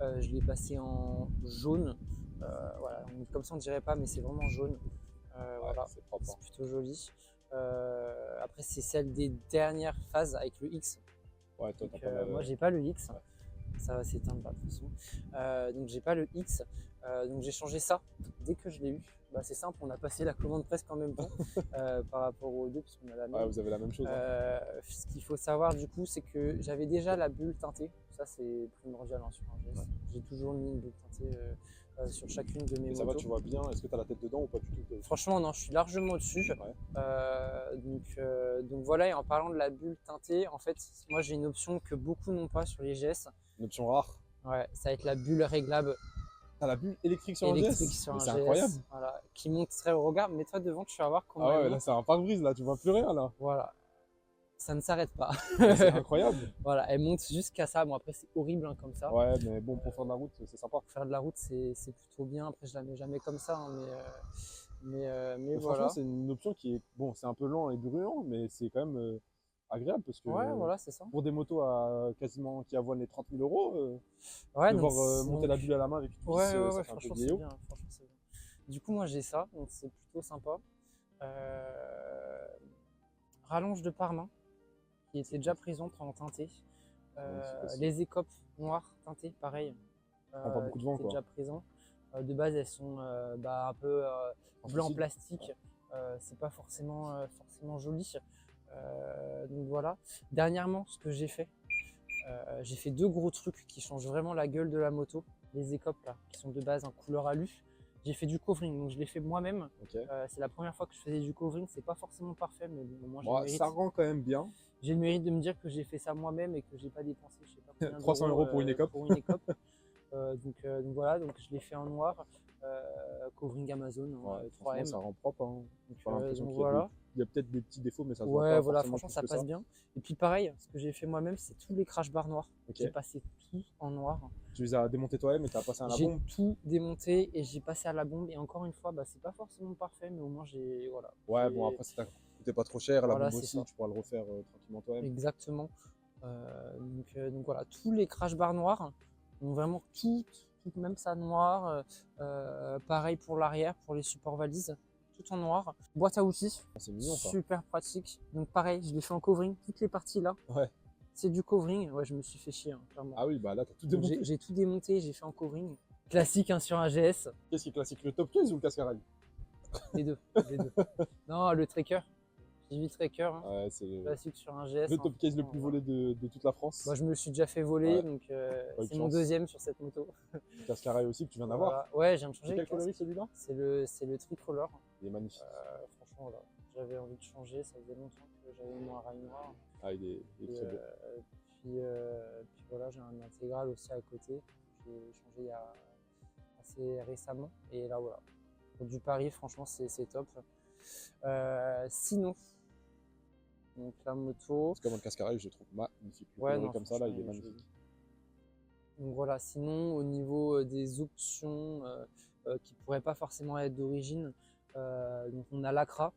Je l'ai passée en jaune. Voilà. Comme ça, on dirait pas, mais c'est vraiment jaune. Voilà. C'est propre. C'est plutôt joli. Après, c'est celle des dernières phases avec le X. Ouais, toi, Donc, t'as pas mal. moi, j'ai pas le X. Ouais. Ça va s'éteindre là, de toute façon. Donc, j'ai pas le X. Donc, j'ai changé ça dès que je l'ai eu. Bah, c'est simple, on a passé la commande presque en même temps par rapport aux deux, puisqu'on a la même. Ouais, vous avez la même chose. Hein. Ce qu'il faut savoir du coup, c'est que j'avais déjà la bulle teintée. Ça, c'est primordial hein, sur un GS. Ouais. J'ai toujours mis une bulle teintée sur chacune de mes Et motos. ça va, tu vois bien. Est-ce que tu as la tête dedans ou pas du tout? Franchement, non, je suis largement au-dessus. Ouais. Donc voilà, et en parlant de la bulle teintée, en fait, moi j'ai une option que beaucoup n'ont pas sur les GS. Une option rare. Ouais, ça va être la bulle réglable T'as la bulle électrique sur un électrique GS? sur un C'est GS. incroyable. Voilà, qui monte très au regard. Mets-toi devant, tu vas voir comment Ah elle ouais, monte. là c'est un pare-brise, là tu vois plus rien là. Voilà, ça ne s'arrête pas. C'est incroyable. Voilà, elle monte jusqu'à ça. Bon, après, c'est horrible hein, comme ça. Ouais, mais bon, pour faire de la route, c'est sympa. Pour faire de la route, c'est plutôt bien. Après, je la mets jamais comme ça, hein, mais Et voilà. franchement, c'est une option qui est. Bon, c'est un peu lent et bruyant, mais c'est quand même agréable parce que Ouais, voilà, c'est ça. pour des motos à quasiment qui avoignent les 30 000 euros, Ouais, devoir donc, monter la bulle à la main avec une ouais, vis, ouais, ça ouais, fait un peu franchement, c'est vieillot. bien. Franchement, c'est bien. Du coup, moi, j'ai ça, donc c'est plutôt sympa. Rallonge de pare-main, qui était déjà présente en teinté. Magnifique aussi. Les écopes noires teintées, pareil. Ah, pas beaucoup de vent, qui étaient quoi. déjà présents. De base, elles sont un peu blanc Fossile. plastique. C'est pas forcément joli. Donc voilà. Dernièrement, ce que j'ai fait deux gros trucs qui changent vraiment la gueule de la moto. Les écopes là, qui sont de base en couleur alu. J'ai fait du covering, donc je l'ai fait moi-même. Ok. C'est la première fois que je faisais du covering. C'est pas forcément parfait, mais bon, moi j'ai Bon, le mérite. ça rend quand même bien. J'ai le mérite de me dire que j'ai fait ça moi-même et que j'ai pas dépensé, je sais pas combien 300 d'euros, € pour une écope. Donc voilà, donc je l'ai fait en noir, covering Amazon, Ouais, 3M. franchement, ça rend propre. Hein. J'ai pas l'impression Donc qu'il y a voilà. il y a peut-être des petits défauts, mais ça se voit Ouais, pas voilà, forcément franchement plus ça que passe bien. Et puis pareil, ce que j'ai fait moi-même, c'est tous les crash bars noirs. Ok. J'ai passé tout en noir. Tu les as démontés toi-même et tu as passé à la J'ai bombe. tout démonté et j'ai passé à la bombe. Et encore une fois, bah, c'est pas forcément parfait, mais au moins j'ai. Voilà. Ouais, bon, après, ça t'a coûté pas trop cher. La Voilà, bombe c'est aussi, ça. tu pourras le refaire tranquillement toi-même. Exactement. Donc voilà, tous les crash bars noirs, donc vraiment tout, même ça noir. Pareil pour l'arrière, pour les supports valises, tout en noir. Boîte à outils, C'est mignon, ça. super pratique. Donc pareil, je l'ai fait en covering, toutes les parties là. Ouais. C'est du covering, ouais, je me suis fait chier, hein, clairement. Ah oui, bah là, t'as tout Donc, démonté. j'ai tout démonté, j'ai fait en covering. Classique hein, sur un GS, Qu'est-ce qui est classique, le top case ou le casque-à-rail? les deux. Les deux. Non, le tracker, j'ai vu le tracker, hein, Ouais, c'est classique sur un GS. le top case le franchement, plus voilà. volé de toute la France. Moi, je me le suis déjà fait voler, Ouais. donc eu de c'est mon chance. deuxième sur cette moto. Le casque-à-rail aussi que tu viens d'avoir. Voilà. Ouais, je viens de C'est changer. quel le casque. coloris celui-là? C'est le tricolore. Il est magnifique. Franchement, voilà. J'avais envie de changer, ça faisait longtemps que j'avais mis un rail noir. Ah, il est Et, très beau. puis voilà, j'ai un intégral aussi à côté. J'ai changé il y a assez récemment. Et là, voilà. Pour du Paris, franchement, c'est top. Sinon, donc la moto. C'est comme un casque-à-rail, je le trouve magnifique. Le Ouais, coloris non, comme ça, là, il est franchement, magnifique. Donc voilà, sinon au niveau des options qui pourraient pas forcément être d'origine, donc on a l'Acra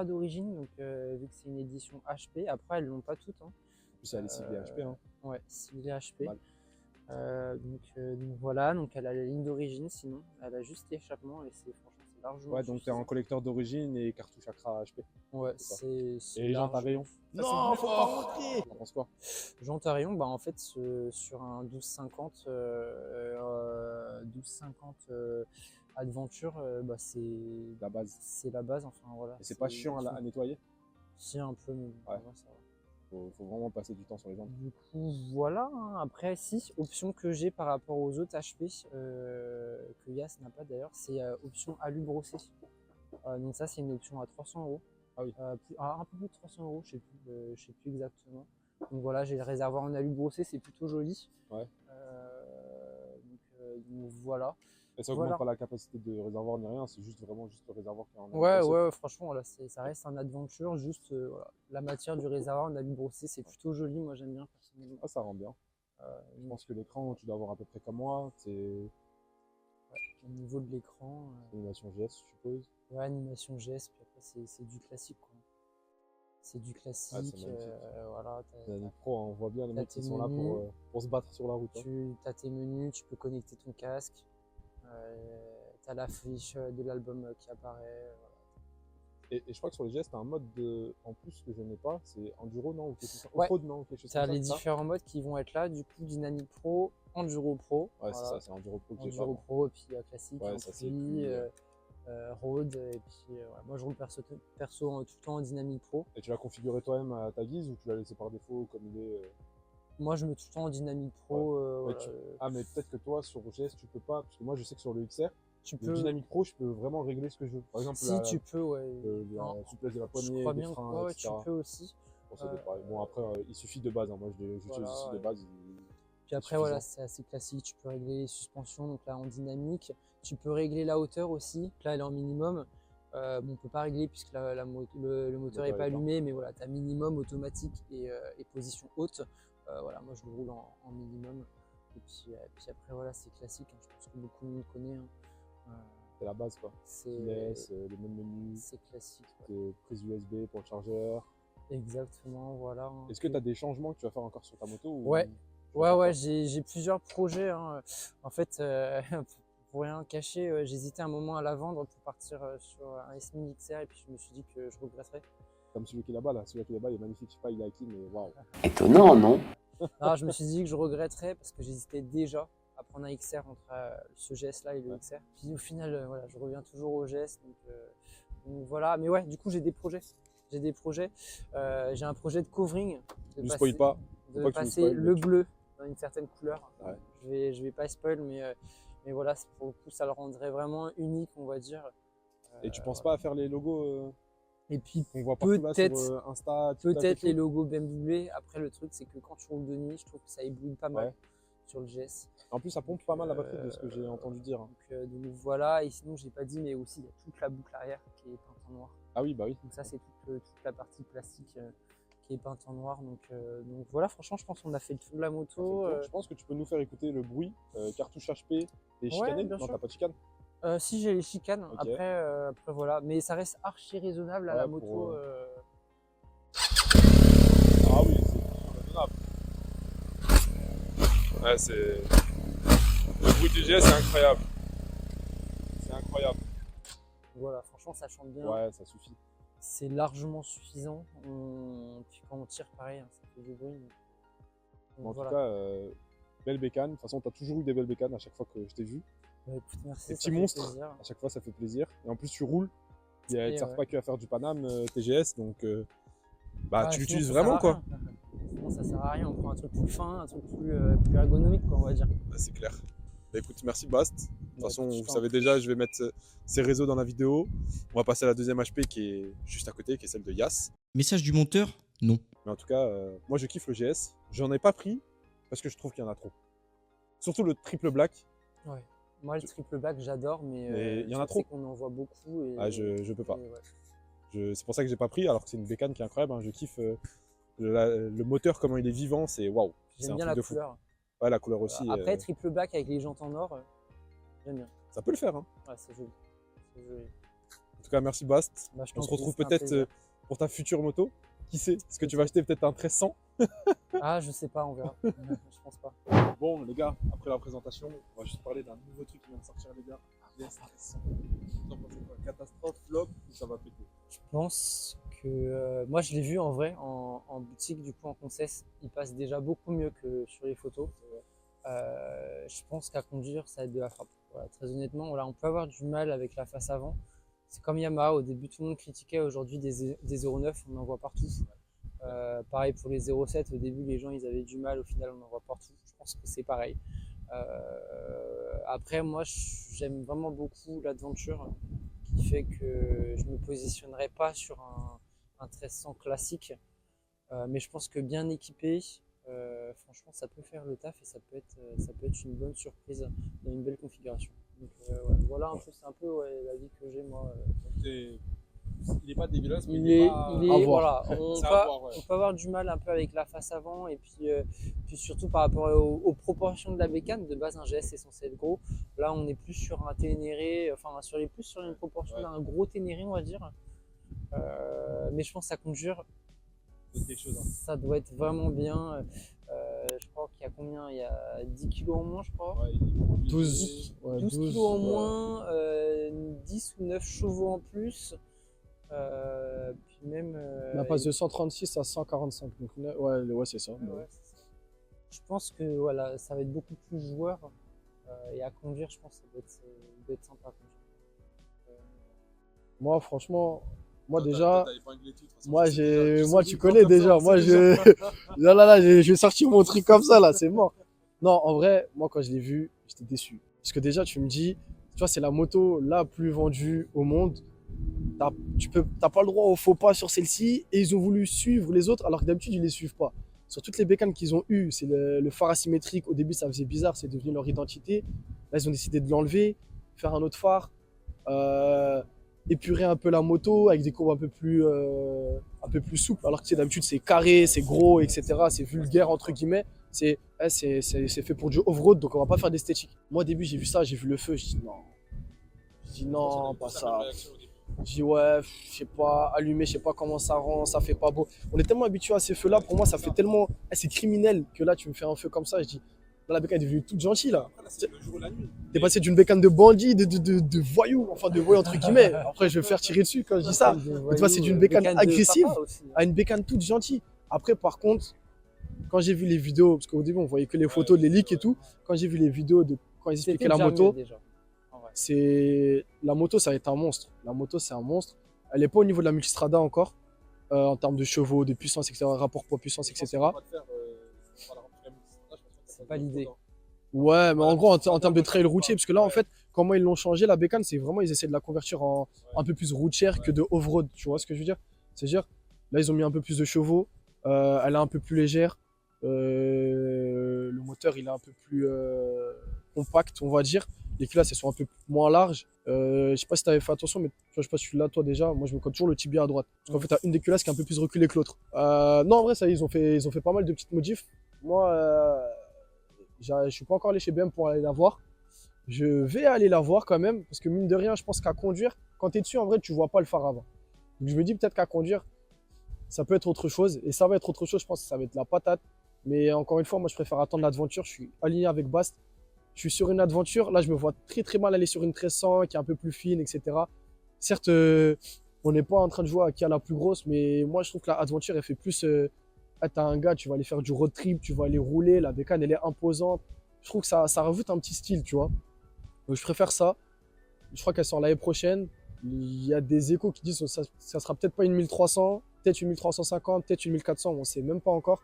d'origine, donc vu que c'est une édition HP, après elles l'ont pas toutes. Hein. En plus, elle est ciblée HP. Hein. Ouais, ciblée HP. Mal. Donc voilà, donc elle a la ligne d'origine, sinon elle a juste l'échappement et c'est franchement c'est largement. Ouais, donc t'es en collecteur d'origine et cartouche Acra HP. Ouais, c'est ça. c'est Et les jantes à rayon. Non, faut pas monter. T'en penses quoi? Jantes à rayon, bah en fait sur un 1250 Adventure, bah La base. c'est la base, enfin voilà. Et c'est pas chiant à nettoyer? Si un peu, mais bon, Ouais. ça va, ça va. Faut vraiment passer du temps sur les jantes. Du coup, voilà. Hein. Après, si, option que j'ai par rapport aux autres HP, que Yas n'a pas d'ailleurs, c'est option alu brossé. Donc ça, c'est une option à 300 €. Ah oui. Un peu plus de 300 €, je sais plus exactement. Donc voilà, j'ai le réservoir en alu brossé, c'est plutôt joli. Ouais. Donc voilà. Et ça augmente Voilà. pas la capacité de réservoir ni rien, c'est juste vraiment juste le réservoir qui est en Ouais, brossé. ouais, franchement, voilà, ça reste un adventure. Juste voilà. La matière du réservoir en alu brossé, c'est plutôt joli. Moi, j'aime bien personnellement. Ah, ça rend bien. Je pense que l'écran, tu dois avoir à peu près comme moi. C'est Au niveau de l'écran, animation GS, je suppose. ouais, animation GS, puis après, c'est du classique. Quoi. C'est du classique. magnifique. Voilà, Dynamic Pro, hein, on voit bien les t'as mecs qui tes sont là menus. pour se battre sur la route. Hein. tu as tes menus, tu peux connecter ton casque. Tu as l'affiche de l'album qui apparaît. Voilà. Et je crois que sur les GS, tu as un mode en plus que je n'ai pas, c'est Enduro, non? Ou quelque chose, Ouais. Off-road, non? Quelque chose Tu as comme les ça, différents modes qui vont être là, du coup Dynamic Pro, Enduro Pro. Ouais, voilà. c'est ça, c'est Enduro Pro que j'ai pas. Enduro moi. Pro, et puis classique, Ouais, ça, c'est Ampli, plus, Road, et puis ouais. Moi je roule perso tout le temps en Dynamic Pro. Et tu l'as configuré toi-même à ta guise ou tu l'as laissé par défaut comme il est Moi je mets tout le temps en Dynamic Pro. Ouais, Voilà. Ah, mais peut-être que toi, sur GS, tu peux pas, parce que moi, je sais que sur le XR, Tu le peux. Dynamic Pro, je peux vraiment régler ce que je veux. Par exemple, Si tu peux, ouais. la Non, souplesse de la je poignée, crois des bien que freins, ouais, tu etc. peux aussi. Bon, ça dépend. Bon, après, il suffit de base. Hein. Moi, j'utilise Voilà, aussi de ouais. base. Puis après, voilà, c'est assez classique. Tu peux régler les suspensions, donc là en dynamique. Tu peux régler la hauteur aussi. Là, elle est en minimum. Bon, on peut pas régler puisque le moteur n'est pas allumé, mais voilà, tu as minimum, automatique et position haute. Voilà, moi je le roule en minimum. Et puis après, voilà, c'est classique. Hein. Je pense que beaucoup de monde connaît. Hein. C'est la base, quoi. C'est les mêmes menus, classique. Ouais. prise USB pour le chargeur. Exactement, voilà. Hein. Est-ce que tu as des changements que tu vas faire encore sur ta moto ou... Ouais. Ouais, j'ai plusieurs projets. Hein. En fait, pour rien cacher, j'hésitais un moment à la vendre pour partir sur un S1000 XR et puis je me suis dit que je regretterais. Comme celui qui est là-bas, là. Celui qui est là-bas, il est magnifique. Je sais pas, il est à qui, mais waouh. Étonnant, non? Non, je me suis dit que je regretterais parce que j'hésitais déjà à prendre un XR entre ce GS-là et le XR. Puis au final, voilà, je reviens toujours au GS. Donc voilà, mais ouais, du coup, j'ai des projets. J'ai un projet de covering. Ne spoil pas. De Faut pas que tu passer nous spoil, le mec. bleu dans une certaine couleur. Ouais. Je vais pas spoil, mais voilà, pour le coup, ça le rendrait vraiment unique, on va dire. Et tu penses pas à faire les logos Et puis qu'on voit partout là peut-être sur Insta, TikTok et peut-être tout les logos BMW. Après, le truc, c'est que quand tu roules de nuit, je trouve que ça éblouit pas mal Ouais. sur le GS. En plus, ça pompe pas mal la batterie de ce que j'ai entendu dire. Hein. Donc voilà, et sinon, j'ai pas dit, mais aussi, il y a toute la boucle arrière qui est peinte en noir. Ah oui, bah oui. Donc ça, c'est toute la partie plastique qui est peinte en noir. Donc voilà, franchement, je pense qu'on a fait le tour de la moto. Je pense que tu peux nous faire écouter le bruit, cartouche HP et chicané. bien Non, sûr. t'as pas de chicane. Si j'ai les chicanes, Ok. après voilà, mais ça reste archi raisonnable à Ouais, la pour, moto. Ah oui, c'est raisonnable. Ouais, c'est. Le bruit du GS, c'est incroyable. C'est incroyable. Voilà, franchement, ça chante bien. Ouais, ça suffit. C'est largement suffisant. Puis quand on tire, pareil, hein, ça fait du bruit. Donc, En voilà. tout cas, belle bécane. De toute façon, t'as toujours eu des belles bécanes à chaque fois que je t'ai vu. Bah, écoute, merci. Des ça petits fait monstres. plaisir. À chaque fois, ça fait plaisir. Et en plus, tu roules. Ils ne Et servent ouais. pas que à faire du Paname TGS. Donc, tu Sinon, l'utilises ça vraiment, sert à quoi. rien. Sinon, ça sert à rien. On prend un truc plus fin, un truc plus ergonomique, quoi, on va dire. C'est clair. Bah, écoute, merci Bast. De toute façon, écoute, je vous t'en savez prie. déjà, je vais mettre ces réseaux dans la vidéo. On va passer à la deuxième HP qui est juste à côté, qui est celle de Yas. Message du monteur? Non. Mais en tout cas, moi je kiffe le GS. J'en ai pas pris parce que je trouve qu'il y en a trop. Surtout le triple black. Ouais. Moi, le triple back, j'adore, mais il y en a le trop. truc, c'est qu'on en voit beaucoup. Et, Je peux pas. et ouais. C'est pour ça que j'ai pas pris, alors que c'est une bécane qui est incroyable. Hein. Je kiffe le moteur, comment il est vivant, c'est waouh. C'est J'aime un bien truc la de fou. couleur. Ouais, la couleur aussi. Après, triple black avec les jantes en or, j'aime bien. Ça peut le faire. Hein. Ouais, c'est joli. C'est joli. En tout cas, merci Bast. Bah, je On t'en se prie, retrouve c'était un peut-être plaisir. pour ta future moto. Qui sait? Est-ce que tu vas acheter peut-être un 1300? Ah, je sais pas, on verra. Je pense pas. Bon, les gars, après la présentation, on va juste parler d'un nouveau truc qui vient de sortir, les gars. GS1300. Vous en pensez quoi? Catastrophe, flop ou ça va péter? Je pense que moi, je l'ai vu en vrai, en boutique, du coup, en concess. Il passe déjà beaucoup mieux que sur les photos. Je pense qu'à conduire, ça va être de la frappe. Voilà, très honnêtement, voilà, on peut avoir du mal avec la face avant. C'est comme Yamaha, au début tout le monde critiquait, aujourd'hui des 0,9, on en voit partout. Pareil pour les 0,7, au début les gens ils avaient du mal, au final on en voit partout. Je pense que c'est pareil. Après moi j'aime vraiment beaucoup l'Adventure, qui fait que je me positionnerai pas sur un 1300 classique. Mais je pense que bien équipé, franchement ça peut faire le taf et ça peut être une bonne surprise dans une belle configuration. Donc ouais, voilà un peu, c'est un peu l'avis que j'ai moi. Il est pas dégueulasse, mais Il est, pas... voilà, C'est à voir, ouais. on peut avoir du mal un peu avec la face avant et puis surtout par rapport aux proportions de la bécane. De base, un GS c'est censé être gros. Là, on est plus sur un ténéré, enfin plus sur une proportion d'un gros ténéré, on va dire. Mais je pense que ça conjure C'est quelque chose. Hein. Ça doit être vraiment bien. Je crois qu'il y a combien? Il y a 10 kilos en moins, je crois. Ouais, 12, ouais, 12 kilos en moins, 10 ou 9 chevaux en plus. Puis même. On passe de 136 à 145. Donc, ouais, c'est ça. Ouais, c'est ça. Je pense que voilà, ça va être beaucoup plus joueur. Et à conduire, je pense que ça doit être sympa. Moi, franchement, moi Toi, déjà, t'as épinglé tout, de toute façon, moi, je sais déjà, je moi, sais tu du connais comme ça, déjà. on Moi, sait déjà. je vais sortir mon truc comme ça, là, c'est mort. Non, en vrai, moi, quand je l'ai vu, j'étais déçu. Parce que déjà, tu me dis, tu vois, c'est la moto la plus vendue au monde. T'as pas le droit au faux pas sur celle-ci et ils ont voulu suivre les autres alors que d'habitude, ils les suivent pas. Sur toutes les bécanes qu'ils ont eues, c'est le phare asymétrique. Au début, ça faisait bizarre, c'est devenu leur identité. Là, ils ont décidé de l'enlever, faire un autre phare. Épurer un peu la moto avec des courbes un peu plus souples. Alors que tu sais, d'habitude, c'est carré, c'est gros, etc. C'est vulgaire, entre guillemets. C'est fait pour du off-road, donc on va pas faire d'esthétique. Moi, au début, j'ai vu ça, j'ai vu le feu. Je dis non. Je dis non, pas ça. Je dis ouais, je sais pas, allumer, je sais pas comment ça rend, ça fait pas beau. On est tellement habitué à ces feux-là, pour moi, ça fait tellement. C'est criminel que là, tu me fais un feu comme ça. Je dis, là, la bécane est devenue toute gentille, là. Après, là, c'est le jour et la nuit. T'es passé d'une bécane de bandit, de voyou, enfin de voyou entre guillemets. Après, je vais me faire tirer dessus quand je dis ça. Mais tu vois, c'est d'une bécane agressive à une bécane toute gentille. Après, par contre, quand j'ai vu les vidéos, parce qu'au début, on voyait que les photos, les leaks et tout, quand j'ai vu les vidéos de quand ils expliquaient la moto, la moto, ça va être un monstre. La moto, c'est un monstre. Elle n'est pas au niveau de la Multistrada encore, en termes de chevaux, de puissance, etc., rapport poids-puissance, etc. C'est pas l'idée. Ouais, mais en gros, en termes de trail routier, parce que là, en fait, comment ils l'ont changé, la bécane, c'est vraiment, ils essaient de la convertir en un peu plus routière que de off-road. Tu vois ce que je veux dire? C'est-à-dire, là, ils ont mis un peu plus de chevaux, elle est un peu plus légère, le moteur, il est un peu plus compact, on va dire. Les classes, elles sont un peu moins larges. Je sais pas si tu avais fait attention, mais je sais pas si tu l'as toi déjà. Moi, je me colle toujours le tibia à droite. Parce qu'en fait, tu as une des culasses qui est un peu plus reculée que l'autre. Non, en vrai, ça y est, ils ont fait pas mal de petites modifs. Moi, je suis pas encore allé chez BM pour aller la voir. Je vais aller la voir quand même, parce que mine de rien, je pense qu'à conduire, quand tu es dessus, en vrai, tu vois pas le phare avant. Donc je me dis peut-être qu'à conduire, ça peut être autre chose. Et ça va être autre chose, je pense que ça va être la patate. Mais encore une fois, moi, je préfère attendre l'aventure. Je suis aligné avec Bast. Je suis sur une aventure. Là, je me vois très très mal aller sur une 1300 qui est un peu plus fine, etc. Certes, on n'est pas en train de jouer à qui a la plus grosse, mais moi, je trouve que la aventure, elle fait plus. T'as un gars, tu vas aller faire du road trip, tu vas aller rouler. La bécane, elle est imposante. Je trouve que ça rajoute un petit style, tu vois. Donc, je préfère ça. Je crois qu'elle sort l'année prochaine. Il y a des échos qui disent que ça sera peut-être pas une 1300, peut-être une 1350, peut-être une 1400. On sait même pas encore.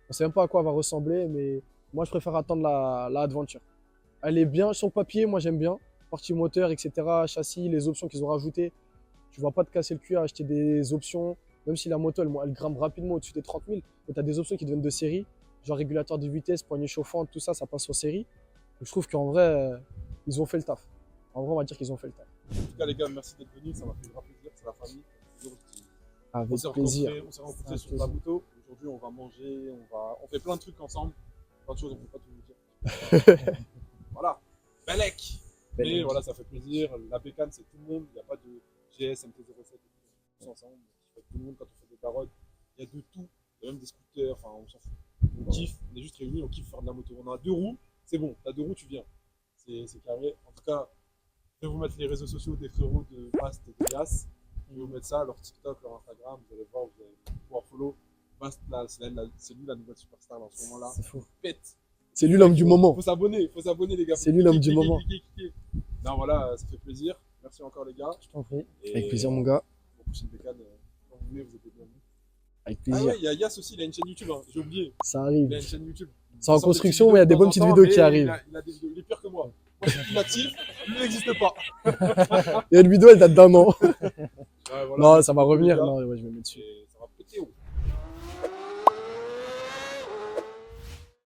On sait même pas à quoi elle va ressembler, mais moi, je préfère attendre la aventure. Elle est bien sur le papier, moi j'aime bien. Partie moteur, etc., châssis, les options qu'ils ont rajoutées. Tu vas pas te casser le cul à acheter des options, même si la moto elle grimpe rapidement au-dessus des 30 000. Mais tu as des options qui deviennent de série, genre régulateur de vitesse, poignée chauffante, tout ça, ça passe en série. Donc je trouve qu'en vrai, ils ont fait le taf. En vrai, on va dire qu'ils ont fait le taf. En tout cas, les gars, merci d'être venus, ça m'a fait grand plaisir, c'est la famille. Avec plaisir. On s'est rencontrés sur la moto. Aujourd'hui, on va manger, on fait plein de trucs ensemble. Plein de choses, on ne peut pas tout vous dire. Voilà, Belek. Mais voilà, ça fait plaisir. La bécane, c'est tout le monde. Il n'y a pas de GS, MT-07, tous ensemble. Tout le monde quand on fait des carottes. Il y a de tout. Il y a même des scooters, enfin, on s'en fout. On kiffe, on est juste réunis, on kiffe faire de la moto. On a 2 roues, c'est bon. T'as 2 roues, tu viens. C'est carré. En tout cas, je vais vous mettre les réseaux sociaux des frérots de Bast et de Yas. Je vais vous mettre ça, leur TikTok, leur Instagram. Vous allez voir, vous allez pouvoir follow. Bast, là, c'est lui la nouvelle superstar en ce moment-là. C'est fou. Pète. C'est lui l'homme du moment. Faut s'abonner les gars. C'est lui l'homme du moment. Non, voilà, ça fait plaisir. Merci encore les gars. Je t'en prie. Et Avec plaisir, mon gars. Pour prochaine bécane, quand vous voulez, vous êtes bienvenus. Avec Ah plaisir. ouais, il y a Yas aussi, il a une chaîne YouTube, hein. J'ai oublié. Ça Il arrive. a une chaîne YouTube. C'est en Il sort des construction, petites mais il y a des vidéos bonnes de petites temps en vidéos temps, qui mais arrivent. il a des vidéos, il est pire que moi. Moi, je suis inactif, lui n'existe pas. Il y a une vidéo, elle date d'1 an. Ouais, voilà. Non, ça va revenir. Non, ouais, je vais me mettre dessus. Et